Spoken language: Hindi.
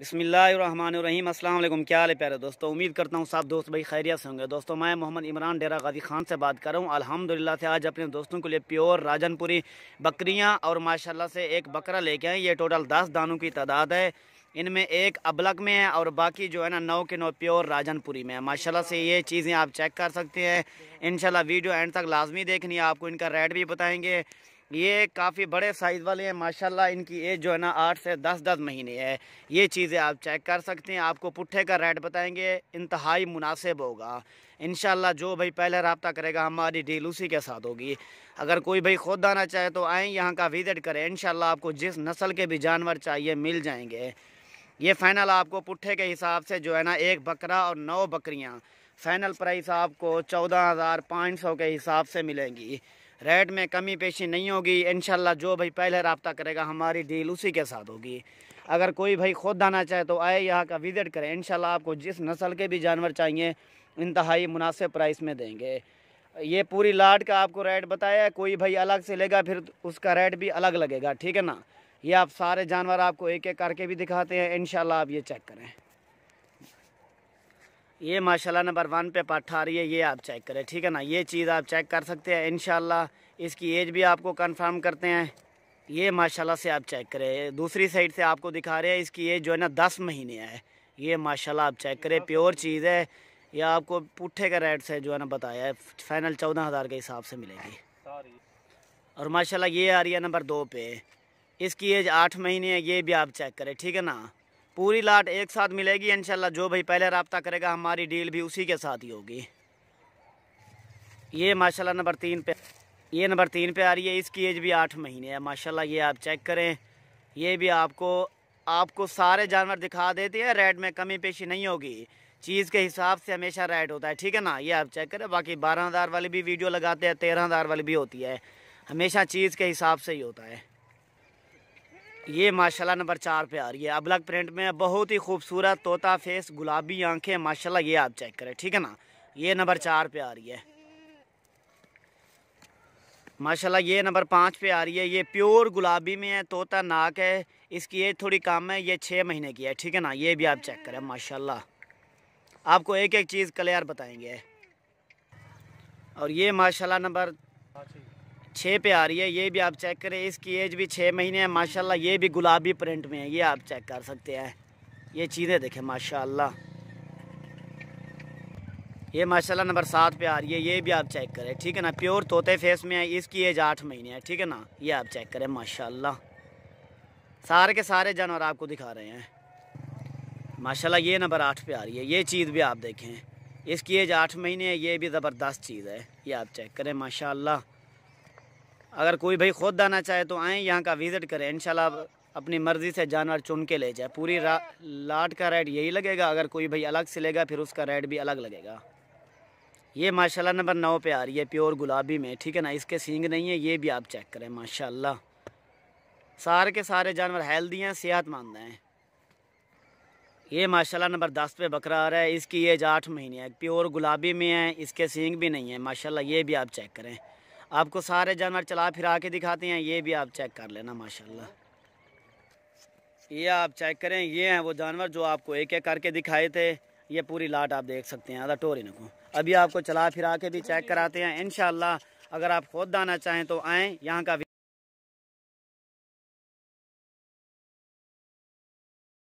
बिस्मिल्लाहिर्रहमानिर्रहीम। अस्सलाम वालेकुम। क्या हाल है प्यारे दोस्तों, उम्मीद करता हूँ सब दोस्त भाई खैरियत से होंगे। दोस्तों मैं मोहम्मद इमरान डेरा गाजी खान से बात कर रहा हूँ। अल्हम्दुलिल्लाह से आज अपने दोस्तों के लिए प्योर राजनपुरी बकरियाँ और माशाल्लाह से एक बकरा लेके आए। ये टोटल 10 दानों की तादाद है। इनमें एक अबलग में है और बाकी जो है ना 9 के 9 प्योर राजनपुरी में है। माशाल्लाह से ये चीज़ें आप चेक कर सकते हैं। इंशाल्लाह वीडियो एंड तक लाजमी देखनी है, आपको इनका रेट भी बताएंगे। ये काफ़ी बड़े साइज़ वाले हैं माशाल्लाह। इनकी एज जो है ना 8 से 10 महीने है। ये चीज़ें आप चेक कर सकते हैं। आपको पुट्ठे का रेट बताएंगे, इंतहाई मुनासिब होगा इंशाल्लाह। जो भाई पहले रब्ता करेगा हमारी डील उसी के साथ होगी। अगर कोई भाई खुद आना चाहे तो आएँ, यहाँ का विज़िट करें। इंशाल्लाह आपको जिस नस्ल के भी जानवर चाहिए मिल जाएंगे। ये फ़ाइनल आपको पुट्ठे के हिसाब से जो है ना एक बकरा और 9 बकरियाँ फ़ाइनल प्राइस आपको 14,500 के हिसाब से मिलेंगी। रेट में कमी पेशी नहीं होगी इंशाल्लाह। जो भाई पहले रब्ता करेगा हमारी डील उसी के साथ होगी। अगर कोई भाई खुद आना चाहे तो आए, यहाँ का विज़िट करें। इंशाल्लाह आपको जिस नस्ल के भी जानवर चाहिए इंतहाई मुनासिब प्राइस में देंगे। ये पूरी लाट का आपको रेट बताया है। कोई भाई अलग से लेगा फिर उसका रेट भी अलग लगेगा, ठीक है ना। ये आप सारे जानवर आपको एक एक करके भी दिखाते हैं इंशाल्लाह। आप ये चेक करें। ये माशाल्लाह नंबर 1 पे पाठा आ रही है, ये आप चेक करें, ठीक है ना। ये चीज़ आप चेक कर सकते हैं इंशाल्लाह। इसकी एज भी आपको कंफर्म करते हैं। ये माशाल्लाह से आप चेक करें। दूसरी साइड से आपको दिखा रहे हैं, इसकी एज जो है ना 10 महीने है। ये माशाल्लाह आप चेक करें, प्योर चीज़ है। यह आपको पुट्ठे का रेट से जो है ना बताया है, फाइनल 14,000 के हिसाब से मिलेगी। और माशाल्लाह ये आ रही है नंबर 2 पे। इसकी एज 8 महीने है। ये भी आप चेक करें, ठीक है ना। पूरी लाट एक साथ मिलेगी इंशाल्लाह। जो भाई पहले रब्ता करेगा हमारी डील भी उसी के साथ ही होगी। ये माशाल्लाह नंबर 3 पे, ये नंबर 3 पे आ रही है। इसकी एज भी 8 महीने है माशाल्लाह। ये आप चेक करें। ये भी आपको सारे जानवर दिखा देते हैं। रेट में कमी पेशी नहीं होगी। चीज़ के हिसाब से हमेशा रेट होता है, ठीक है ना। ये आप चेक करें। बाकी 12,000 वाली भी वीडियो लगाते हैं, 13,000 वाली भी होती है। हमेशा चीज़ के हिसाब से ही होता है। ये माशाल्लाह नंबर 4 पे आ रही है। अबलग प्रिंट में बहुत ही खूबसूरत तोता फेस, गुलाबी आंखें माशाल्लाह। ये आप चेक करें, ठीक है ना। ये नंबर 4 पे आ रही है माशाल्लाह। ये नंबर 5 पे आ रही है। ये प्योर गुलाबी में है, तोता नाक है। इसकी एज थोड़ी कम है, ये 6 महीने की है, ठीक है ना। ये भी आप चेक करें माशाल्लाह। आपको एक एक चीज़ क्लियर बताएंगे। और ये माशाल्लाह नंबर 6 पे आ रही है। ये भी आप चेक करें। इसकी एज भी 6 महीने है माशाल्लाह। ये भी गुलाबी प्रिंट में है। ये आप चेक कर सकते हैं। ये चीज़ें देखें माशाल्लाह। ये माशाल्लाह नंबर 7 पे आ रही है। ये भी आप चेक करें, ठीक है ना। प्योर तोते फेस में है। इसकी एज 8 महीने है, ठीक है ना। ये आप चेक करें माशाल्लाह। सारे के सारे जानवर आपको दिखा रहे हैं माशाल्लाह। ये नंबर 8 पे आ रही है। ये चीज़ भी आप देखें। इसकी एज 8 महीने है। ये भी ज़बरदस्त चीज़ है। ये आप चेक करें माशाल्लाह। अगर कोई भाई खुद आना चाहे तो आएँ, यहाँ का विज़िट करें इंशाल्लाह। अपनी मर्ज़ी से जानवर चुन के ले जाए। पूरी लाट का रेट यही लगेगा। अगर कोई भाई अलग से लेगा फिर उसका रेट भी अलग लगेगा। ये माशाल्लाह नंबर 9 पे आ रही है, प्योर गुलाबी में, ठीक है ना। इसके सींग नहीं है। ये भी आप चेक करें माशाल्लाह। सारे के सारे जानवर हेल्दी हैं, सेहतमंद हैं। ये माशाल्लाह नंबर 10 पे बकरा आ रहा है। इसकी एज 8 महीने है, प्योर गुलाबी में है। इसके सींग भी नहीं है माशाल्लाह। ये भी आप चेक करें। आपको सारे जानवर चला फिरा के दिखाते हैं। ये भी आप चेक कर लेना माशाल्लाह। ये आप चेक करें। ये हैं वो जानवर जो आपको एक एक करके दिखाए थे। ये पूरी लाट आप देख सकते हैं। आधा टोरी नको अभी आपको चला फिरा के भी चेक कराते हैं इंशाल्लाह। अगर आप खुद आना चाहें तो आएँ, यहाँ का